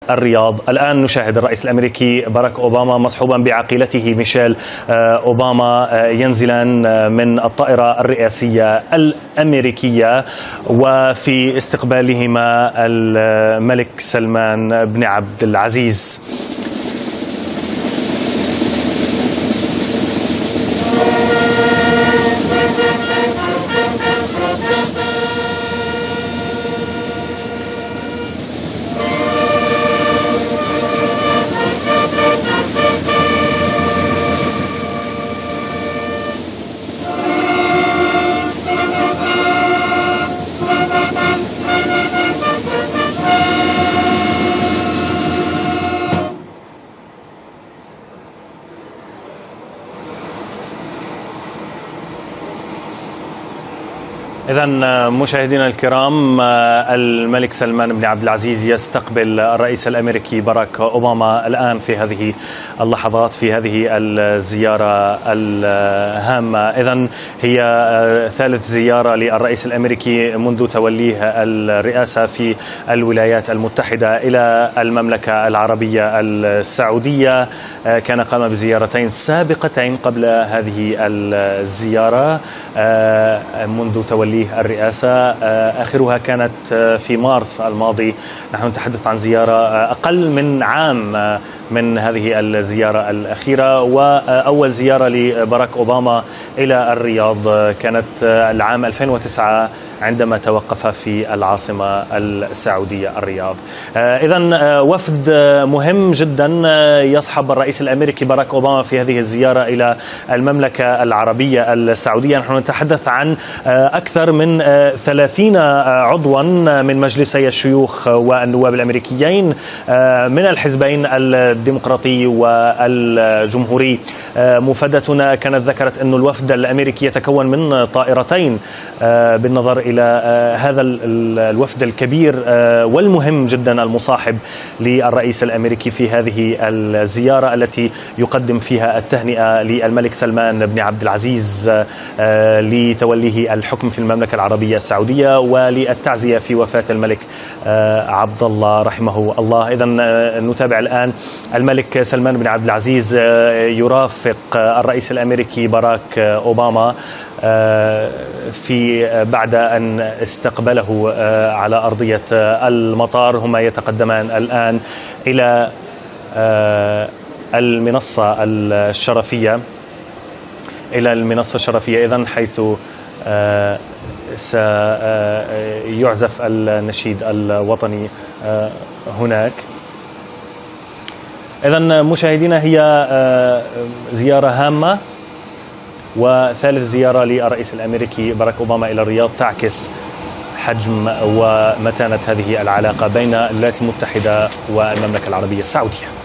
الرياض. الآن نشاهد الرئيس الأمريكي باراك أوباما مصحوبا بعقيلته ميشيل أوباما ينزلان من الطائرة الرئاسية الأمريكية، وفي استقبالهما الملك سلمان بن عبد العزيز. إذن مشاهدينا الكرام، الملك سلمان بن عبد العزيز يستقبل الرئيس الأمريكي باراك أوباما الآن في هذه اللحظات، في هذه الزيارة الهامة. إذن هي ثالث زيارة للرئيس الأمريكي منذ توليه الرئاسة في الولايات المتحدة إلى المملكة العربية السعودية. كان قام بزيارتين سابقتين قبل هذه الزيارة منذ توليه الرئاسة، آخرها كانت في مارس الماضي. نحن نتحدث عن زيارة أقل من عام من هذه الزيارة الأخيرة، وأول زيارة لباراك أوباما إلى الرياض كانت العام 2009 عندما توقف في العاصمة السعودية الرياض. إذن وفد مهم جدا يصحب الرئيس الأمريكي باراك أوباما في هذه الزيارة إلى المملكة العربية السعودية. نحن نتحدث عن أكثر من 30 عضوا من مجلسي الشيوخ والنواب الأمريكيين من الحزبين الديمقراطي والجمهوري. مفادتنا كانت ذكرت أن الوفد الأمريكي يتكون من طائرتين بالنظر إلى هذا الوفد الكبير والمهم جدا المصاحب للرئيس الأمريكي في هذه الزيارة التي يقدم فيها التهنئة للملك سلمان بن عبد العزيز لتوليه الحكم في المملكة العربية السعودية، وللتعزية في وفاة الملك عبد الله رحمه الله. إذن نتابع الآن الملك سلمان بن عبد العزيز يرافق الرئيس الأمريكي باراك أوباما في بعد أن استقبله على أرضية المطار. هما يتقدمان الآن إلى المنصة الشرفية، إذن حيث سيعزف النشيد الوطني هناك. إذن مشاهدينا، هي زيارة هامة وثالث زيارة للرئيس الأمريكي باراك أوباما إلى الرياض، تعكس حجم ومتانة هذه العلاقة بين الولايات المتحدة والمملكة العربية السعودية.